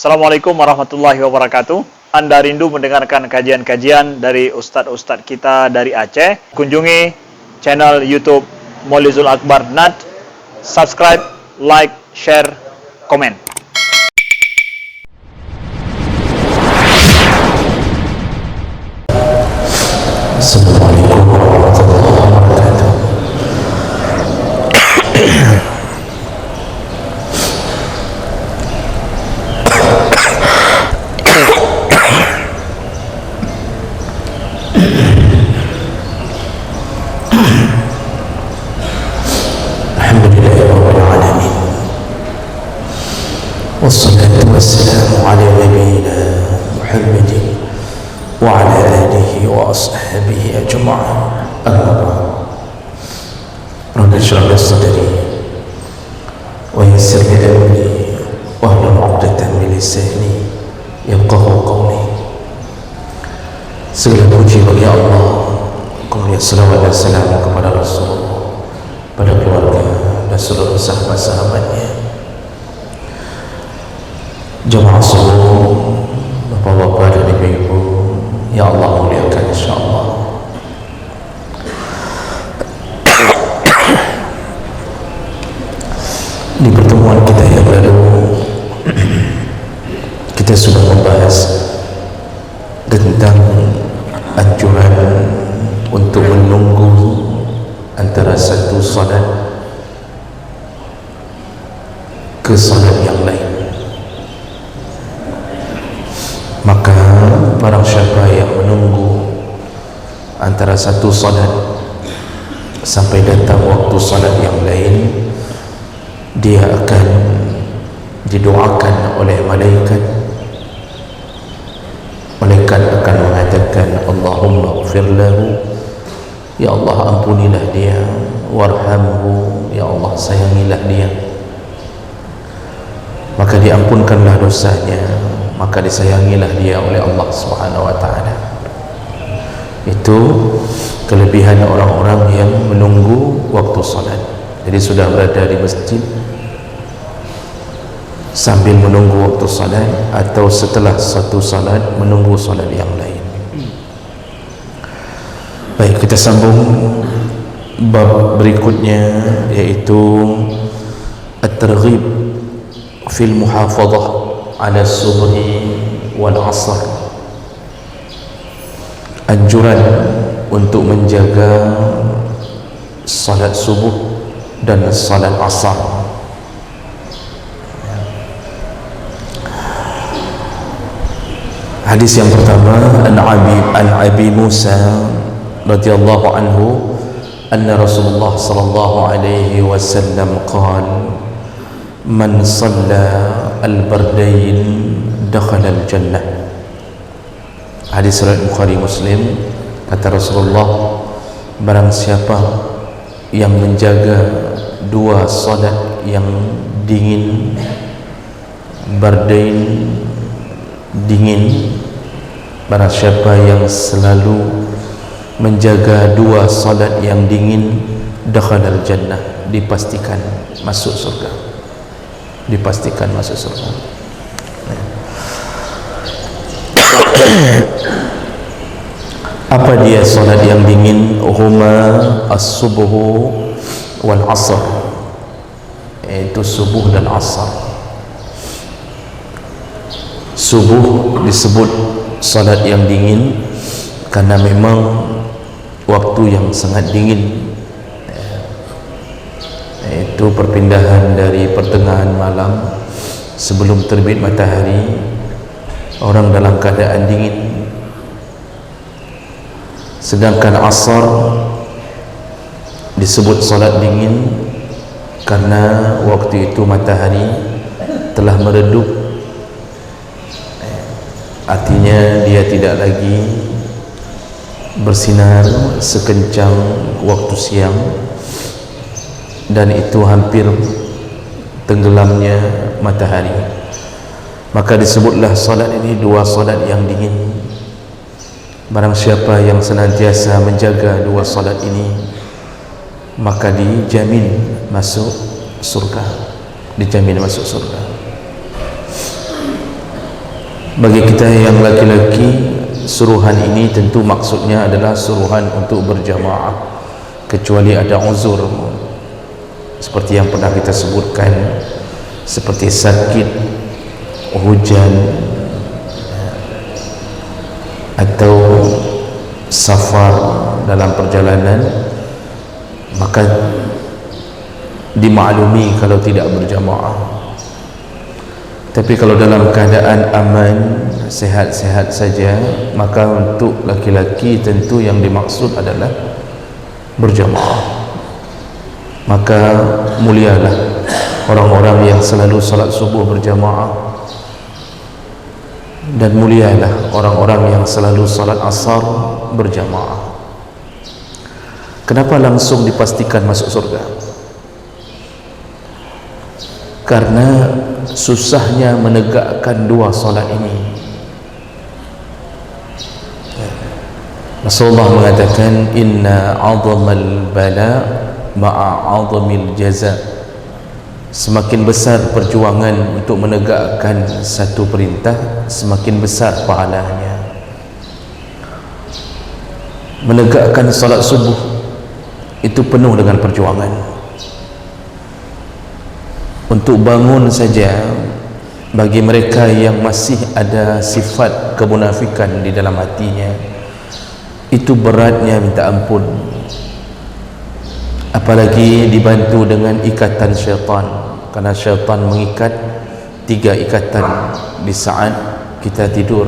Assalamualaikum warahmatullahi wabarakatuh. Anda rindu mendengarkan kajian-kajian dari ustadz-ustadz kita dari Aceh? Kunjungi channel YouTube Maulizul Akbar NAD. Subscribe, like, share, komen. Assalamualaikum warahmatullahi wabarakatuh. Alhamdulillahirabbil alamin. Wassalatu wassalamu ala nabiyyina Muhammadin wa ala alihi wa ashabihi ajma'in. Amma ba'd. Rabbi shrah li sadri wa yassir li amri wahlul 'uqdatam min lisani yafqahu qawli. Segala puji bagi Allah, kemuliaan salawat dan salam kepada Rasulullah, pada keluarga dan seluruh sahabat-sahabatnya. Jemaah seluruh bapak-bapak dan ibu-ibu, ya Allah muliakan insyaAllah. Di pertemuan kita yang lalu kita sudah membahas tentang anjuran untuk menunggu antara satu salat ke salat yang lain. Maka barang siapa yang menunggu antara satu salat sampai datang waktu salat yang lain, dia akan didoakan oleh malaikat. Malaikat akan mengatakan, Allahumma ighfir lahu, ya Allah ampunilah dia, warhamhu, ya Allah sayangilah dia. Maka diampunkanlah dosanya, maka disayangilah dia oleh Allah Subhanahu wa taala. Itu kelebihan orang-orang yang menunggu waktu salat. Jadi sudah berada di masjid sambil menunggu waktu salat, atau setelah satu salat menunggu salat yang lain. Baik, kita sambung bab berikutnya, yaitu at-targhib fil muhafadhah ala subhi wal asr. Anjuran untuk menjaga salat subuh dan salat asar. Hadis yang pertama, an Abi Musa radhiyallahu anhu anna Rasulullah sallallahu alaihi wasallam qala man shalla al-bardain dakhala al-jannah. Hadis riwayat Bukhari Muslim. Kata Rasulullah, barang siapa yang menjaga dua salat yang dingin, bardain dingin, barang siapa yang selalu menjaga dua salat yang dingin, dakhala al-jannah, dipastikan masuk surga. Dipastikan masuk surga. Apa dia salat yang dingin? Huma as-subuh wal asr, yaitu subuh dan asar. Subuh disebut salat yang dingin karena memang waktu yang sangat dingin, yaitu perpindahan dari pertengahan malam sebelum terbit matahari, orang dalam keadaan dingin. Sedangkan asar disebut salat dingin karena waktu itu matahari telah meredup, artinya dia tidak lagi bersinar sekencang waktu siang, dan itu hampir tenggelamnya matahari. Maka disebutlah salat ini dua salat yang dingin. Barang siapa yang senantiasa menjaga dua salat ini, maka dijamin masuk surga, dijamin masuk surga. Bagi kita yang laki-laki, suruhan ini tentu maksudnya adalah suruhan untuk berjamaah, kecuali ada uzur seperti yang pernah kita sebutkan, seperti sakit, hujan, atau safar dalam perjalanan, maka dimaklumi kalau tidak berjamaah. Tapi kalau dalam keadaan aman, sehat-sehat saja, maka untuk laki-laki tentu yang dimaksud adalah berjamaah. Maka mulialah orang-orang yang selalu salat subuh berjamaah, dan mulialah orang-orang yang selalu salat asar berjamaah. Kenapa langsung dipastikan masuk surga? Karena susahnya menegakkan dua salat ini. Rasulullah mengatakan, inna 'azamal bala ma'a 'azamil jaza. Semakin besar perjuangan untuk menegakkan satu perintah, semakin besar pahalanya. Menegakkan salat subuh itu penuh dengan perjuangan. Untuk bangun saja, bagi mereka yang masih ada sifat kemunafikan di dalam hatinya, itu beratnya minta ampun. Apalagi dibantu dengan ikatan syaitan, karena syaitan mengikat 3 ikatan di saat kita tidur,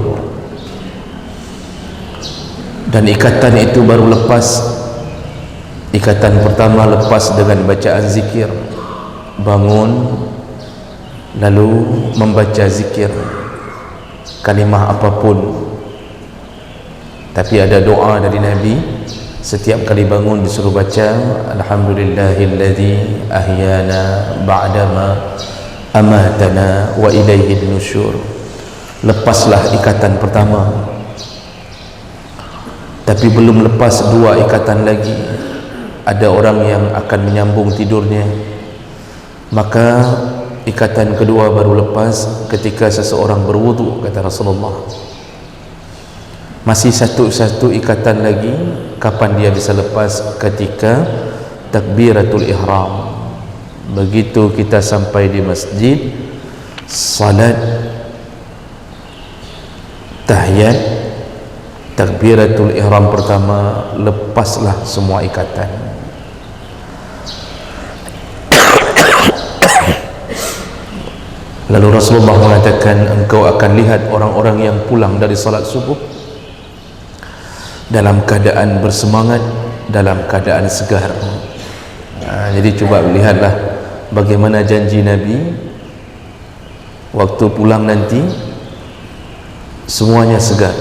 dan ikatan itu baru lepas. Ikatan pertama lepas dengan bacaan zikir, bangun lalu membaca zikir, kalimah apapun. Tapi ada doa dari Nabi, setiap kali bangun disuruh baca alhamdulillahilladzi ahyana ba'dama amatana wa ilaihin nusyur. Lepaslah ikatan pertama, tapi belum lepas 2 ikatan lagi. Ada orang yang akan menyambung tidurnya, maka ikatan kedua baru lepas ketika seseorang berwudu, kata Rasulullah. Masih satu ikatan lagi. Kapan dia bisa lepas? Ketika takbiratul ihram. Begitu kita sampai di masjid, salat tahiyat, takbiratul ihram pertama, lepaslah semua ikatan. Lalu Rasulullah mengatakan, engkau akan lihat orang-orang yang pulang dari salat subuh dalam keadaan bersemangat, dalam keadaan segar. Jadi cuba lihatlah bagaimana janji Nabi, waktu pulang nanti semuanya segar,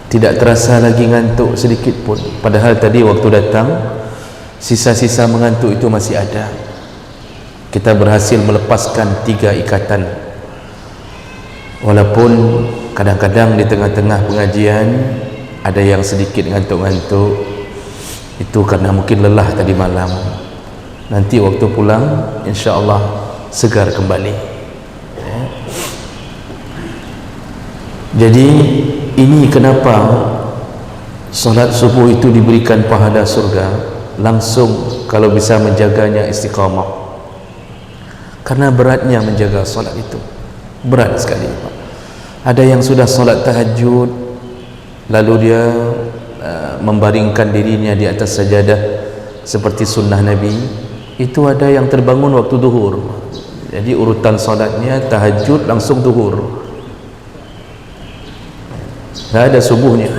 tidak terasa lagi ngantuk sedikit pun. Padahal tadi waktu datang, sisa-sisa mengantuk itu masih ada. Kita berhasil melepaskan 3 ikatan. Walaupun kadang-kadang di tengah-tengah pengajian ada yang sedikit ngantuk-ngantuk, itu karena mungkin lelah tadi malam. Nanti waktu pulang insya-Allah segar kembali. Jadi ini kenapa solat subuh itu diberikan pahala surga langsung kalau bisa menjaganya istiqamah. Karena beratnya menjaga solat itu, berat sekali. Ada yang sudah solat tahajud, lalu dia membaringkan dirinya di atas sajadah seperti sunnah Nabi. Itu ada yang terbangun waktu duhur. Jadi urutan solatnya tahajud langsung duhur, tidak ada subuhnya.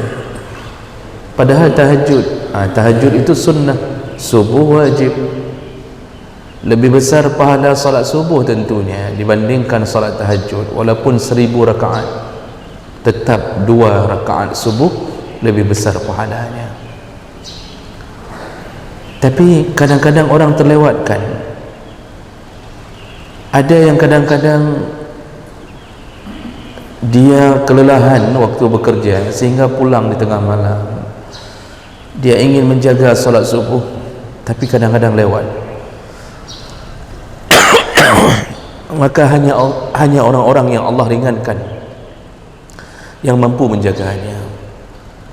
Padahal tahajud itu sunnah, subuh wajib. Lebih besar pahala salat subuh tentunya dibandingkan salat tahajud. Walaupun 1000 rakaat, tetap 2 rakaat subuh lebih besar pahalanya. Tapi kadang-kadang orang terlewatkan. Ada yang kadang-kadang dia kelelahan waktu bekerja sehingga pulang di tengah malam. Dia ingin menjaga salat subuh, tapi kadang-kadang lewat. maka hanya orang-orang yang Allah ringankan yang mampu menjaganya.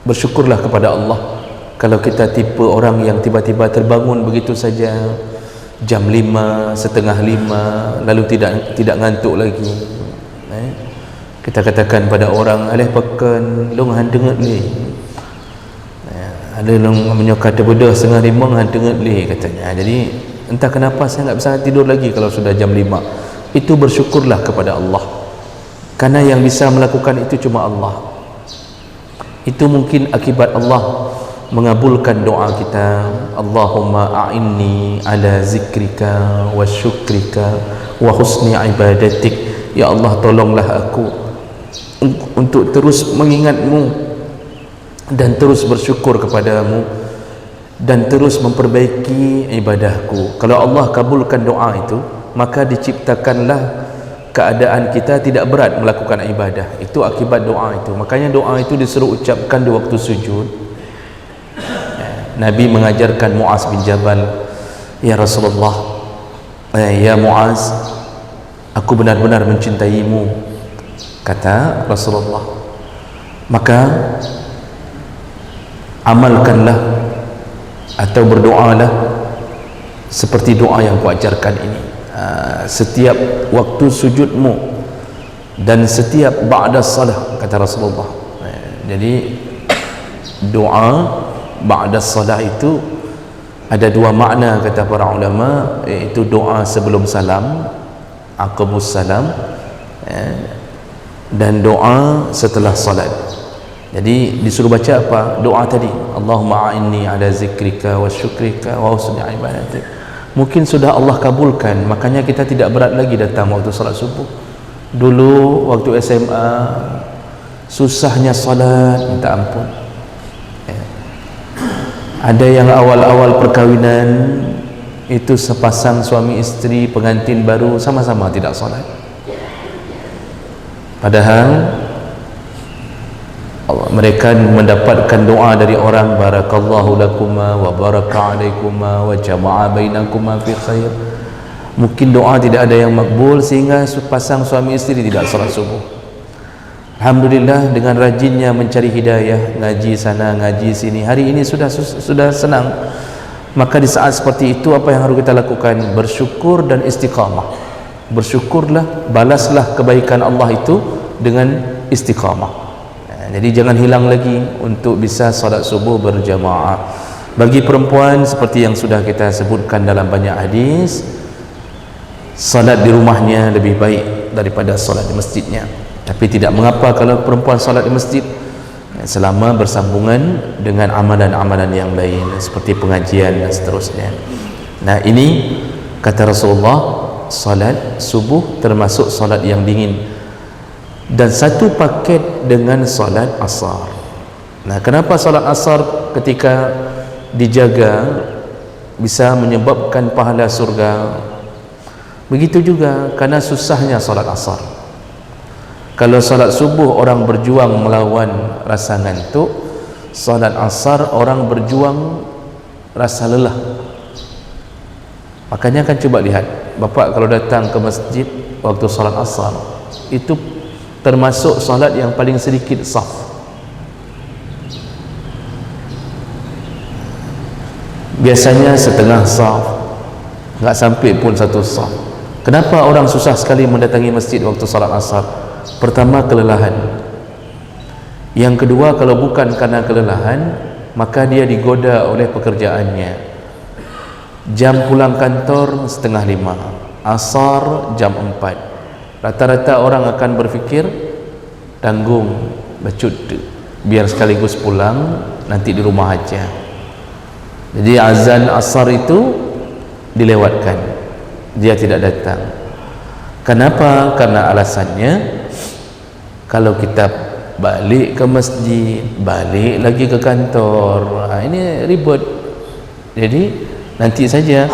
Bersyukurlah kepada Allah kalau kita tipe orang yang tiba-tiba terbangun begitu saja jam 5, setengah 5, lalu tidak ngantuk lagi. Kita katakan pada orang, alih pekan long han dengat li, ada long menyokat bedah setengah 5 han dengat li katanya. Jadi entah kenapa saya tak bisa tidur lagi kalau sudah jam 5. Itu bersyukurlah kepada Allah, karena yang bisa melakukan itu cuma Allah. Itu mungkin akibat Allah mengabulkan doa kita. Allahumma a'inni ala zikrika wa syukrika wa husni ibadatik. Ya Allah, tolonglah aku untuk terus mengingatmu dan terus bersyukur kepadamu dan terus memperbaiki ibadahku. Kalau Allah kabulkan doa itu, maka diciptakanlah keadaan kita tidak berat melakukan ibadah. Itu akibat doa itu. Makanya doa itu disuruh ucapkan di waktu sujud. Nabi mengajarkan Muaz bin Jabal, ya Rasulullah, ya Muaz, aku benar-benar mencintaimu, kata Rasulullah, maka amalkanlah atau berdoalah seperti doa yang kuajarkan ini setiap waktu sujudmu dan setiap ba'da salah, kata Rasulullah. Jadi doa ba'da salah itu ada dua makna, kata para ulama, iaitu doa sebelum salam, aqabus salam, dan doa setelah salat. Jadi disuruh baca apa? Doa tadi, Allahumma a'inni ala zikrika wa syukrika wa husni ibadatik. Mungkin sudah Allah kabulkan, makanya kita tidak berat lagi datang waktu salat subuh. Dulu waktu SMA susahnya salat minta ampun. Ada yang awal-awal perkahwinan itu sepasang suami istri pengantin baru sama-sama tidak salat. Padahal mereka mendapatkan doa dari orang, barakallahu lakuma wa baraka alaikuma wa jama'a bainakuma fi khair. Mungkin doa tidak ada yang makbul sehingga sepasang suami istri tidak salat subuh. Alhamdulillah, dengan rajinnya mencari hidayah, ngaji sana ngaji sini, hari ini sudah senang. Maka di saat seperti itu apa yang harus kita lakukan? Bersyukur dan istiqamah. Bersyukurlah, balaslah kebaikan Allah itu dengan istiqamah. Jadi jangan hilang lagi untuk bisa salat subuh berjamaah. Bagi perempuan, seperti yang sudah kita sebutkan dalam banyak hadis, salat di rumahnya lebih baik daripada salat di masjidnya. Tapi tidak mengapa kalau perempuan salat di masjid, selama bersambungan dengan amalan-amalan yang lain seperti pengajian dan seterusnya. Nah, ini kata Rasulullah, salat subuh termasuk salat yang dingin dan satu paket dengan salat asar. Nah, kenapa salat asar ketika dijaga bisa menyebabkan pahala surga? Begitu juga karena susahnya salat asar. Kalau salat subuh orang berjuang melawan rasa ngantuk, salat asar orang berjuang rasa lelah. Makanya kan coba lihat, Bapak kalau datang ke masjid waktu salat asar, itu termasuk salat yang paling sedikit saf. Biasanya setengah saf, enggak sampai pun satu saf. Kenapa orang susah sekali mendatangi masjid waktu salat asar? Pertama, kelelahan. Yang kedua, kalau bukan karena kelelahan, maka dia digoda oleh pekerjaannya. Jam pulang kantor setengah 5, asar jam 4. Rata-rata orang akan berfikir, tanggung bacut biar sekaligus pulang, nanti di rumah aja. Jadi azan asar itu dilewatkan, dia tidak datang. Kenapa? Karena alasannya, kalau kita balik ke masjid, balik lagi ke kantor, ini ribet. Jadi nanti saja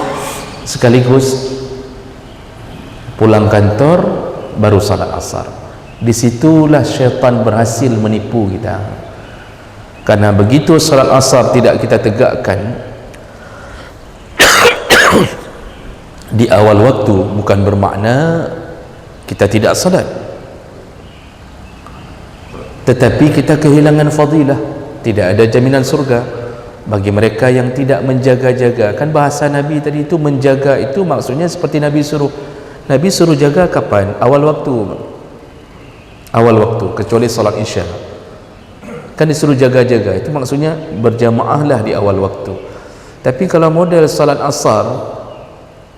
sekaligus pulang kantor baru salat asar. Disitulah syaitan berhasil menipu kita. Karena begitu salat asar tidak kita tegakkan di awal waktu, bukan bermakna kita tidak salat, tetapi kita kehilangan fadilah, tidak ada jaminan surga bagi mereka yang tidak menjaga-jaga. Kan bahasa Nabi tadi itu, menjaga itu maksudnya seperti Nabi suruh jaga kapan? Awal waktu, kecuali salat isya kan disuruh jaga-jaga, itu maksudnya berjamaahlah di awal waktu. Tapi kalau model salat asar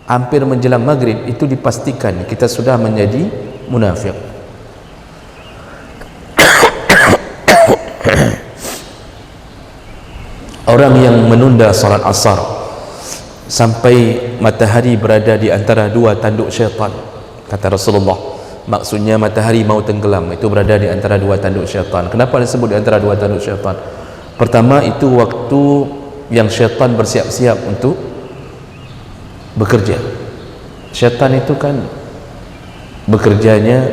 hampir menjelang maghrib, itu dipastikan kita sudah menjadi munafik. Orang yang menunda salat asar sampai matahari berada di antara dua tanduk syaitan, kata Rasulullah, maksudnya matahari mau tenggelam, itu berada di antara dua tanduk syaitan. Kenapa disebut di antara dua tanduk syaitan? Pertama, itu waktu yang syaitan bersiap-siap untuk bekerja. Syaitan itu kan bekerjanya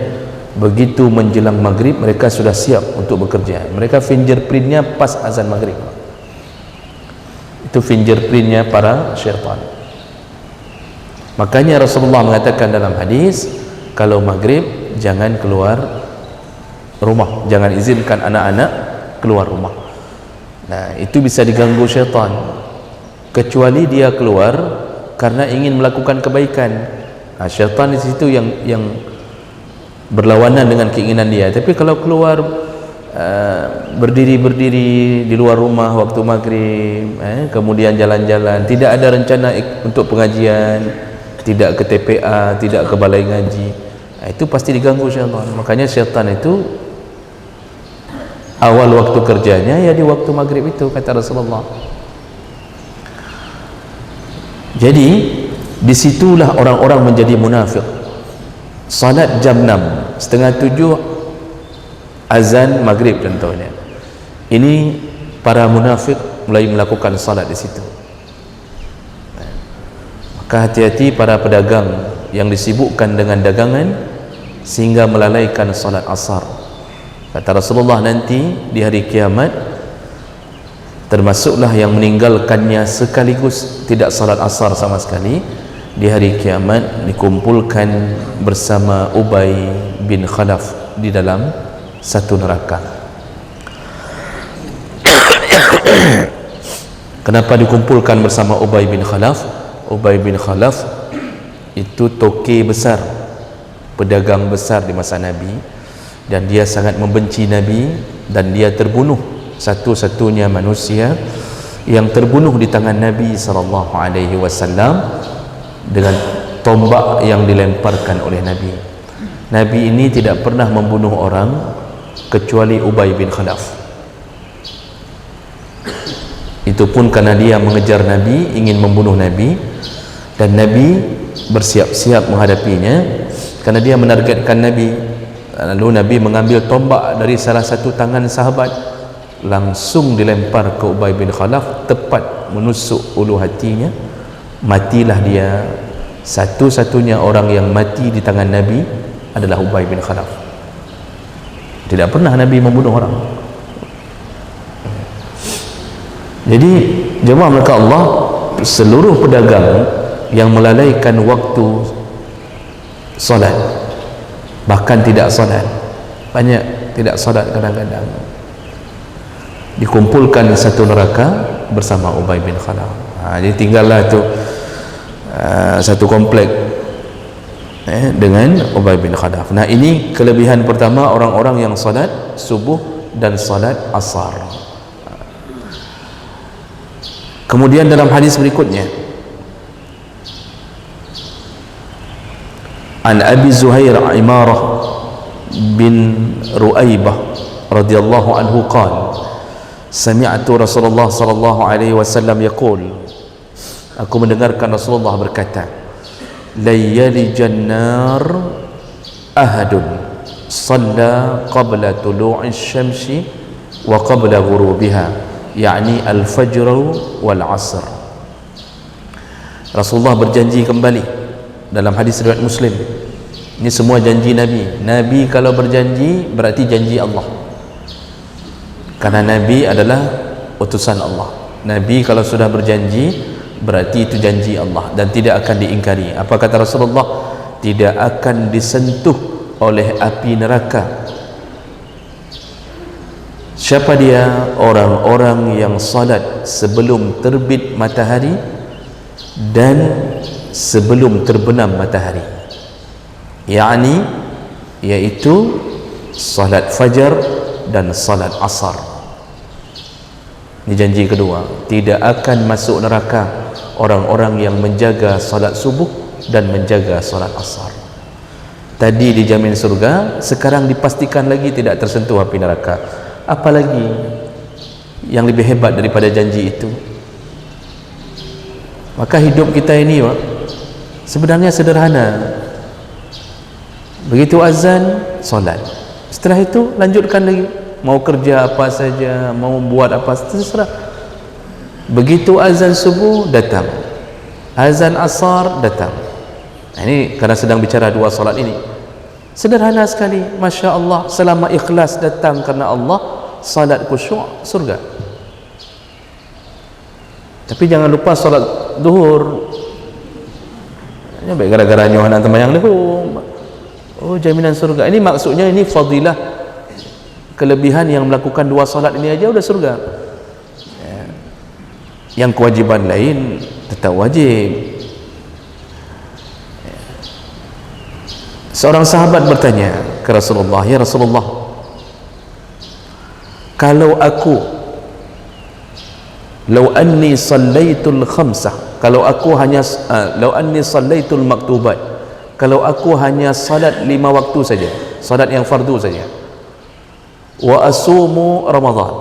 begitu menjelang maghrib, mereka sudah siap untuk bekerja. Mereka fingerprintnya pas azan maghrib, itu fingerprintnya para syaitan. Makanya Rasulullah mengatakan dalam hadis, kalau maghrib jangan keluar rumah, jangan izinkan anak-anak keluar rumah. Nah, itu bisa diganggu syaitan, kecuali dia keluar karena ingin melakukan kebaikan. Nah, syaitan di situ yang berlawanan dengan keinginan dia. Tapi kalau keluar berdiri di luar rumah waktu maghrib, kemudian jalan-jalan, tidak ada rencana untuk pengajian, tidak ke TPA, tidak ke balai ngaji, itu pasti diganggu syaitan. Makanya syaitan itu awal waktu kerjanya ya di waktu maghrib itu, kata Rasulullah. Jadi disitulah orang-orang menjadi munafik. Salat jam 6, setengah 7 azan maghrib contohnya, ini para munafik mulai melakukan salat di situ. Maka hati-hati para pedagang yang disibukkan dengan dagangan sehingga melalaikan salat asar. Kata Rasulullah, nanti di hari kiamat termasuklah yang meninggalkannya sekaligus tidak salat asar sama sekali. Di hari kiamat dikumpulkan bersama Ubay bin Khalaf di dalam satu neraka. Kenapa dikumpulkan bersama Ubay bin Khalaf? Ubay bin Khalaf itu toke besar, pedagang besar di masa Nabi, dan dia sangat membenci Nabi, dan dia terbunuh, satu-satunya manusia yang terbunuh di tangan Nabi SAW dengan tombak yang dilemparkan oleh Nabi. Nabi ini tidak pernah membunuh orang kecuali Ubay bin Khalaf. Itu pun karena dia mengejar Nabi, ingin membunuh Nabi, dan Nabi bersiap-siap menghadapinya karena dia menargetkan Nabi. Lalu Nabi mengambil tombak dari salah satu tangan sahabat, langsung dilempar ke Ubay bin Khalaf, tepat menusuk ulu hatinya. Matilah dia. Satu-satunya orang yang mati di tangan Nabi adalah Ubay bin Khalaf. Tidak pernah Nabi membunuh orang. Jadi jemaah maka Allah, seluruh pedagang yang melalaikan waktu solat, bahkan tidak solat, banyak tidak solat kadang-kadang, dikumpulkan di satu neraka bersama Ubay bin Khalaf. Jadi tinggallah itu satu komplek dengan Ubay bin Khalaf. Nah, ini kelebihan pertama orang-orang yang salat subuh dan salat asar. Kemudian dalam hadis berikutnya, an Abi Zuhair Imarah bin Ru'aibah radhiyallahu anhu qala, sami'tu Rasulullah sallallahu alaihi wasallam yaqul, aku mendengarkan Rasulullah berkata, la yalijan nar ahadun shalla qabla tulu'i syamsi wa qabla ghurubiha, yakni al-fajr wal asr. Rasulullah berjanji kembali dalam hadis riwayat Muslim. Ini semua janji Nabi. Nabi kalau berjanji berarti janji Allah, karena Nabi adalah utusan Allah. Nabi kalau sudah berjanji berarti itu janji Allah dan tidak akan diingkari. Apa kata Rasulullah? tidak akan disentuh oleh api neraka. Siapa dia? Orang-orang yang salat sebelum terbit matahari dan sebelum terbenam matahari, yaitu salat fajar dan salat asar. Ini janji kedua, tidak akan masuk neraka orang-orang yang menjaga salat subuh dan menjaga salat asar. Tadi dijamin surga, sekarang dipastikan lagi tidak tersentuh api neraka. Apalagi yang lebih hebat daripada janji itu? Maka hidup kita ini sebenarnya sederhana. Begitu azan, solat. Setelah itu lanjutkan lagi, mau kerja apa saja, mau buat apa, terserah. Begitu azan subuh datang, azan asar datang. Ini karena sedang bicara dua solat ini. Sederhana sekali, Masya Allah. Selama ikhlas datang karena Allah, salat khusyuk, surga. Tapi jangan lupa salat duhur. Baik gara-gara nyohan temayang duhur. Oh, jaminan surga. Ini maksudnya, ini fadilah, kelebihan yang melakukan dua salat ini aja udah surga. Yang kewajiban lain tetap wajib. Seorang sahabat bertanya ke Rasulullah, ya Rasulullah, kalau aku law anni sallaitul khamsah, kalau aku hanya law anni sallaitul maktubat, kalau aku hanya salat 5 waktu saja, salat yang fardu saja, wa asumu Ramadan,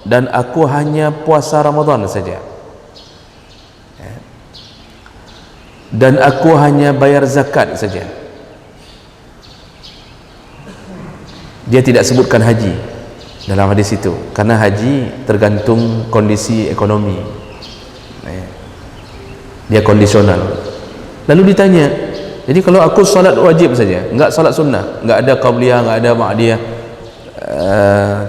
dan aku hanya puasa Ramadan saja, dan aku hanya bayar zakat saja. Dia tidak sebutkan haji dalam hadis itu, karena haji tergantung kondisi ekonomi, dia kondisional. Lalu ditanya, jadi kalau aku salat wajib saja, enggak salat sunnah, enggak ada qabliyah, enggak ada ba'diyah,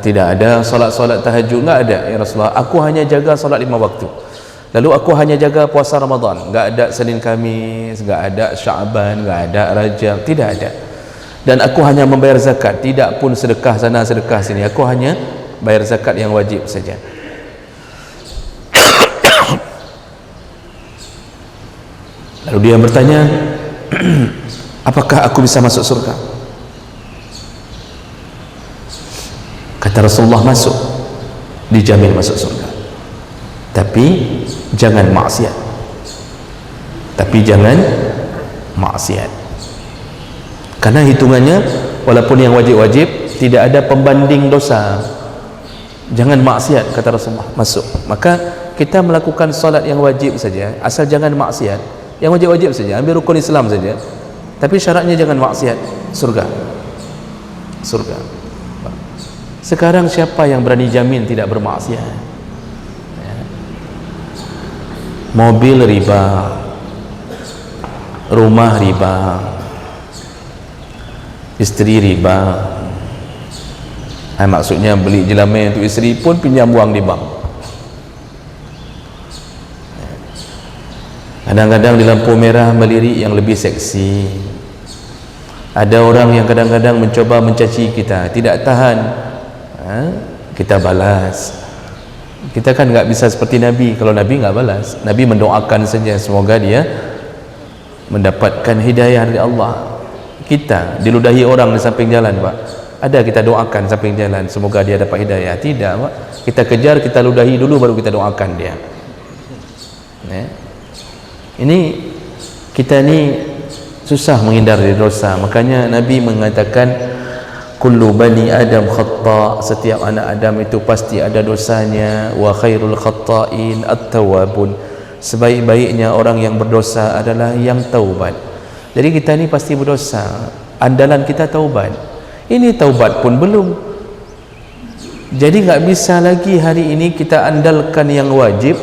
tidak ada salat-salat tahajud, enggak ada ya Rasulullah, aku hanya jaga salat 5 waktu, lalu aku hanya jaga puasa Ramadan, enggak ada Senin Khamis, enggak ada Sya'ban, enggak ada Rajab, tidak ada, dan aku hanya membayar zakat, tidak pun sedekah sana sedekah sini, aku hanya bayar zakat yang wajib saja. Lalu dia bertanya, apakah aku bisa masuk surga? Kata Rasulullah, masuk, dijamin masuk surga, tapi jangan maksiat, karena hitungannya walaupun yang wajib-wajib tidak ada pembanding dosa. Jangan maksiat, kata Rasulullah, masuk. Maka kita melakukan salat yang wajib saja, asal jangan maksiat, yang wajib-wajib saja, ambil rukun Islam saja, tapi syaratnya jangan maksiat, surga. Sekarang siapa yang berani jamin tidak bermaksiat? Mobil riba, rumah riba, isteri riba. Maksudnya beli jelama untuk isteri pun pinjam wang di bank. Kadang-kadang di lampu merah melirik yang lebih seksi. Ada orang yang kadang-kadang mencoba mencaci kita, tidak tahan, kita balas. Kita kan nggak bisa seperti Nabi. Kalau Nabi nggak balas, Nabi mendoakan saja semoga dia mendapatkan hidayah dari Allah. Kita diludahi orang di samping jalan, Pak, ada kita doakan samping jalan semoga dia dapat hidayah? Tidak, Pak, kita kejar, kita ludahi dulu baru kita doakan dia. Ini kita ni susah menghindar dari dosa. Makanya Nabi mengatakan kullu bani adam khata', setiap anak Adam itu pasti ada dosanya. Wa khairul khata'in at-tawwabun, sebaik-baiknya orang yang berdosa adalah yang taubat. Jadi kita ni pasti berdosa, andalan kita taubat. Ini taubat pun belum, jadi nggak bisa lagi hari ini kita andalkan yang wajib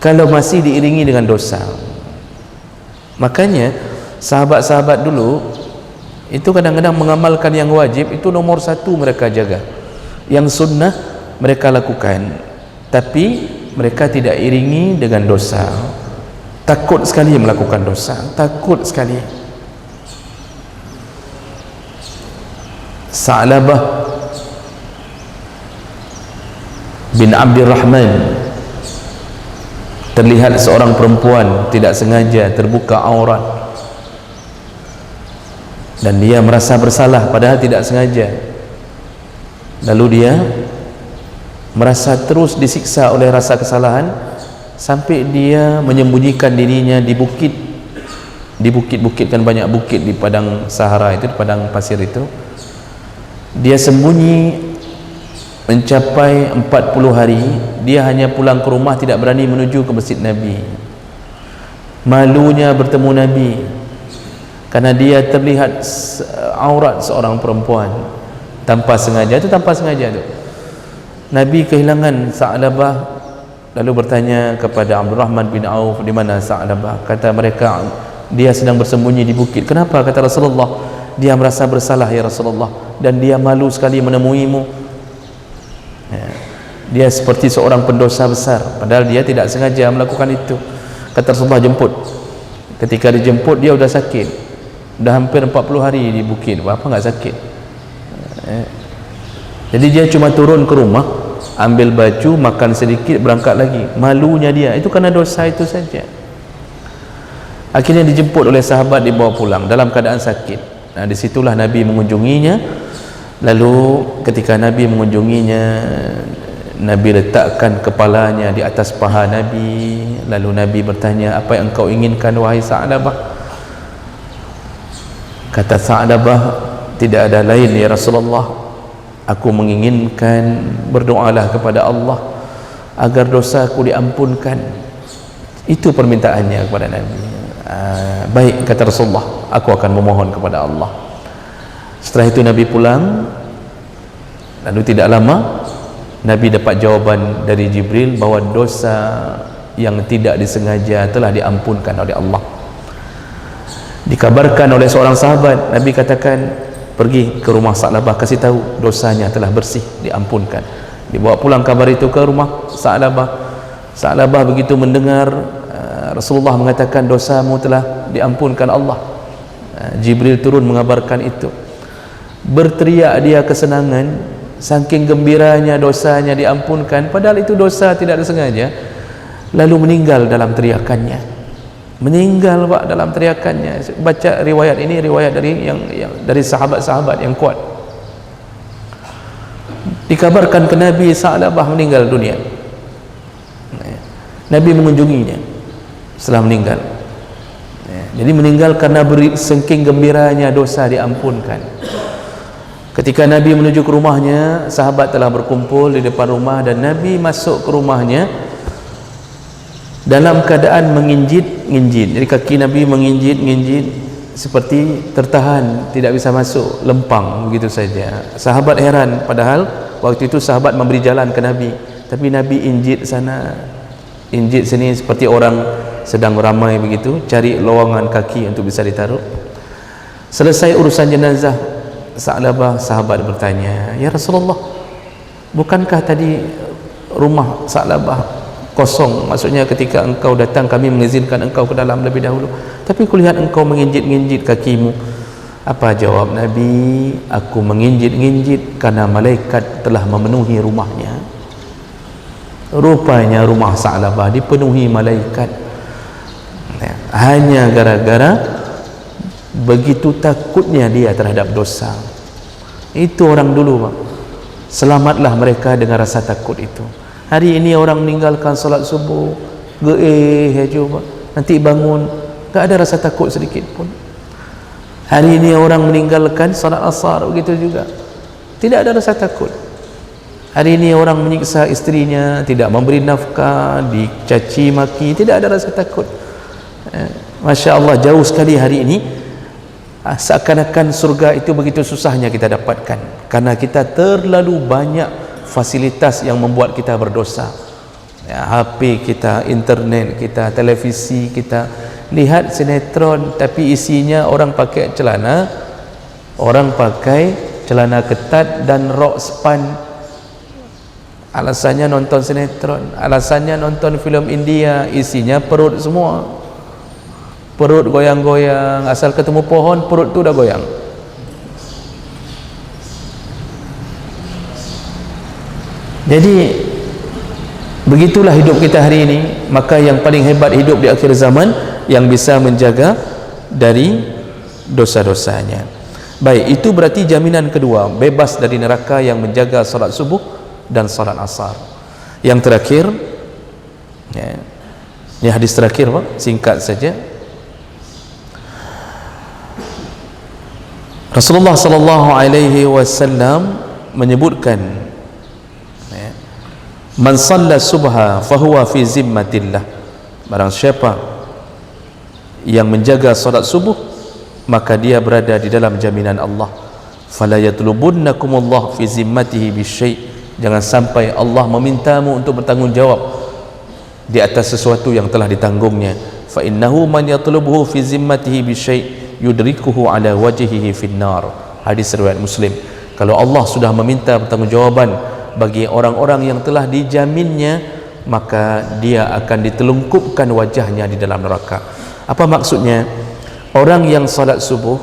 kalau masih diiringi dengan dosa. Makanya sahabat-sahabat dulu itu kadang-kadang mengamalkan yang wajib itu nomor 1 mereka jaga, yang sunnah mereka lakukan, tapi mereka tidak iringi dengan dosa. takut sekali melakukan dosa, takut sekali. Sa'labah bin Abdurrahman, terlihat seorang perempuan tidak sengaja terbuka aurat dan dia merasa bersalah padahal tidak sengaja. Lalu dia merasa terus disiksa oleh rasa kesalahan sampai dia menyembunyikan dirinya di bukit-bukit, kan banyak bukit di padang Sahara itu, di padang pasir itu. Dia sembunyi mencapai 40 hari. Dia hanya pulang ke rumah, tidak berani menuju ke masjid Nabi. Malunya bertemu Nabi karena dia terlihat aurat seorang perempuan tanpa sengaja. Itu tanpa sengaja tu. Nabi kehilangan Sa'labah, lalu bertanya kepada Abdurrahman bin Auf, di mana Sa'labah? Kata mereka, dia sedang bersembunyi di bukit. Kenapa? Kata Rasulullah, dia merasa bersalah ya Rasulullah, dan dia malu sekali menemuimu. Dia seperti seorang pendosa besar padahal dia tidak sengaja melakukan itu. Kata Rasulullah, jemput. Ketika dijemput, dia sudah sakit, sudah hampir 40 hari di bukit. Apa enggak sakit? Jadi dia cuma turun ke rumah, ambil baju, makan sedikit, berangkat lagi. Malunya dia itu karena dosa itu saja. Akhirnya dijemput oleh sahabat, dibawa pulang dalam keadaan sakit. Nah, disitulah Nabi mengunjunginya. Lalu ketika Nabi mengunjunginya, Nabi letakkan kepalanya di atas paha Nabi. Lalu Nabi bertanya, apa yang engkau inginkan wahai Sa'labah? Kata Sa'labah, tidak ada lain ya Rasulullah, aku menginginkan, berdoalah kepada Allah agar dosaku diampunkan. Itu permintaannya kepada Nabi. Baik, kata Rasulullah, aku akan memohon kepada Allah. Setelah itu Nabi pulang. Lalu tidak lama Nabi dapat jawaban dari Jibril bahawa dosa yang tidak disengaja telah diampunkan oleh Allah. Dikabarkan oleh seorang sahabat, Nabi katakan, pergi ke rumah Sa'labah, kasih tahu dosanya telah bersih, diampunkan. Dibawa pulang kabar itu ke rumah Sa'labah. Sa'labah begitu mendengar Rasulullah mengatakan dosamu telah diampunkan Allah, Jibril turun mengabarkan itu. Berteriak dia kesenangan, saking gembiranya dosanya diampunkan, padahal itu dosa tidak disengaja. Lalu meninggal dalam teriakannya, meninggal Pak dalam teriakannya. Baca riwayat ini, riwayat dari yang dari sahabat-sahabat yang kuat. Dikabarkan ke Nabi, Sa'labah meninggal dunia. Nabi mengunjunginya setelah meninggal. Jadi meninggal karena saking gembiranya dosa diampunkan. Ketika Nabi menuju ke rumahnya, sahabat telah berkumpul di depan rumah dan Nabi masuk ke rumahnya dalam keadaan menginjit-nginjit. Jadi kaki Nabi menginjit-nginjit seperti tertahan, tidak bisa masuk, lempang begitu saja. Sahabat heran, padahal waktu itu sahabat memberi jalan ke Nabi, tapi Nabi injit sana, injit sini, seperti orang sedang ramai begitu, cari lowongan kaki untuk bisa ditaruh. Selesai urusan jenazah Sa'labah, sahabat bertanya, ya Rasulullah, bukankah tadi rumah Sa'labah kosong? Maksudnya ketika engkau datang kami mengizinkan engkau ke dalam lebih dahulu, tapi kulihat engkau menginjit-nginjit kakimu. Apa jawab Nabi? Aku menginjit-nginjit karena malaikat telah memenuhi rumahnya. Rupanya rumah Sa'labah dipenuhi malaikat, hanya gara-gara begitu takutnya dia terhadap dosa. Itu orang dulu Pak, selamatlah mereka dengan rasa takut itu. Hari ini orang meninggalkan solat subuh, aja Pak, nanti bangun tak ada rasa takut sedikit pun. Hari ini orang meninggalkan solat asar, begitu juga, tidak ada rasa takut. Hari ini orang menyiksa istrinya, tidak memberi nafkah, dicaci maki, tidak ada rasa takut. Masya Allah, jauh sekali hari ini. Seakan-akan surga itu begitu susahnya kita dapatkan karena kita terlalu banyak fasilitas yang membuat kita berdosa. HP kita, internet kita, televisi kita, lihat sinetron tapi isinya orang pakai celana, orang pakai celana ketat dan rok span. Alasannya nonton sinetron, alasannya nonton filem India, isinya perut semua. perut goyang-goyang, asal ketemu pohon perut tu dah goyang. Jadi begitulah hidup kita hari ini. Maka yang paling hebat hidup di akhir zaman yang bisa menjaga dari dosa-dosanya. Baik, itu berarti jaminan kedua, bebas dari neraka yang menjaga salat subuh dan salat asar. Yang terakhir, ya, ini hadis terakhir Pak, singkat saja. Rasulullah sallallahu alaihi wasallam menyebutkan, ya, man shalla subha fahuwa fi zimmatillah. Barang siapa yang menjaga salat subuh, maka dia berada di dalam jaminan Allah. Fala yatlubunnakumullah fi zimmatihi bisyai'. Jangan sampai Allah memintamu untuk bertanggungjawab di atas sesuatu yang telah ditanggungnya. Fa innahu man yatlubuhu fi zimmatihi bisyai' yudrikuhu ala wajhihi finnar. Hadis riwayat Muslim. Kalau Allah sudah meminta pertanggungjawaban bagi orang-orang yang telah dijaminnya, maka dia akan ditelungkupkan wajahnya di dalam neraka. Apa maksudnya? Orang yang salat subuh,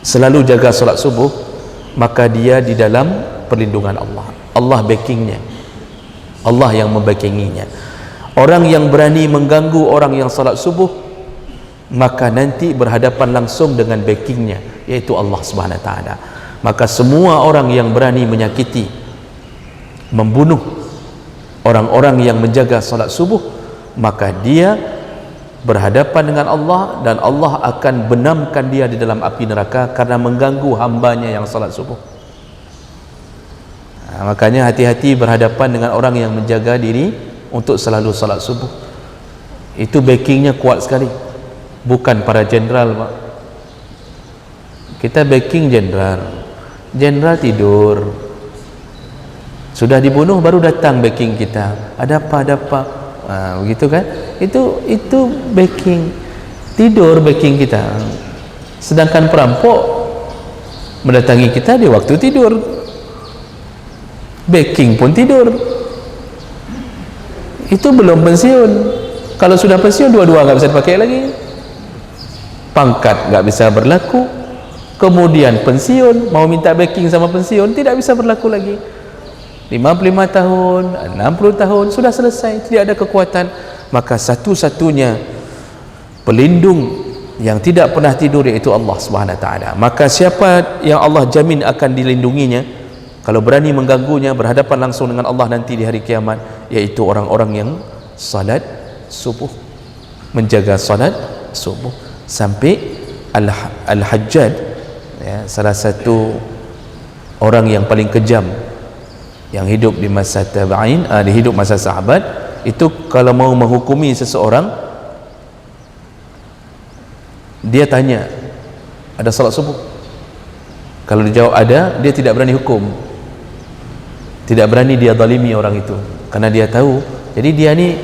selalu jaga salat subuh, maka dia di dalam perlindungan Allah. Allah backingnya, Allah yang membackinginya. Orang yang berani mengganggu orang yang salat subuh, maka nanti berhadapan langsung dengan backingnya, yaitu Allah Subhanahu Wa Taala. Maka semua orang yang berani menyakiti, membunuh orang-orang yang menjaga salat subuh, maka dia berhadapan dengan Allah, dan Allah akan benamkan dia di dalam api neraka karena mengganggu hambanya yang salat subuh. Makanya hati-hati berhadapan dengan orang yang menjaga diri untuk selalu salat subuh. Itu backingnya kuat sekali. Bukan para jenderal Pak. Kita backing jenderal. Jenderal tidur, sudah dibunuh baru datang backing kita. Ada apa? Begitu kan? Itu backing. Tidur backing kita. Sedangkan perampok mendatangi kita di waktu tidur, backing pun tidur. Itu belum pensiun. Kalau sudah pensiun, dua-dua nggak bisa dipakai lagi. Pangkat nggak bisa berlaku. Kemudian pensiun, mau minta backing sama pensiun, tidak bisa berlaku lagi. 55 tahun, 60 tahun sudah selesai, tidak ada kekuatan. Maka satu-satunya pelindung yang tidak pernah tidur yaitu Allah Subhanahu Wa Taala. Maka siapa yang Allah jamin akan dilindunginya, kalau berani mengganggunya, berhadapan langsung dengan Allah nanti di hari kiamat, yaitu orang-orang yang salat subuh, menjaga salat subuh. Sampai Al-Hajjaj, ya, salah satu orang yang paling kejam yang hidup di masa tabi'in, di hidup masa sahabat, itu kalau mau menghukumi seseorang, dia tanya, ada salat subuh? Kalau dijawab ada, dia tidak berani hukum, tidak berani dia zalimi orang itu, karena dia tahu, jadi dia ni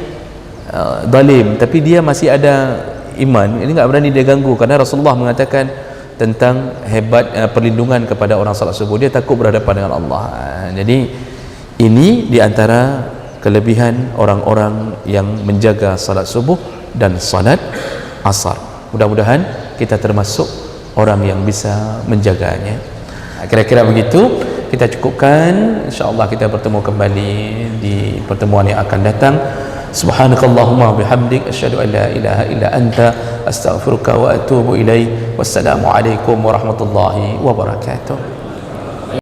zalim, tapi dia masih ada iman, ini enggak berani dia ganggu, karena Rasulullah mengatakan tentang hebat perlindungan kepada orang salat subuh, dia takut berhadapan dengan Allah. Jadi ini diantara kelebihan orang-orang yang menjaga salat subuh dan salat asar. Mudah-mudahan kita termasuk orang yang bisa menjaganya. Kira-kira begitu. Kita cukupkan, insya-Allah kita bertemu kembali di pertemuan yang akan datang. Subhanakallahumma bihamdik, asyhadu an la ilaha illa anta, astaghfiruka wa atubu ilaik. Wassalamu alaikum warahmatullahi wabarakatuh.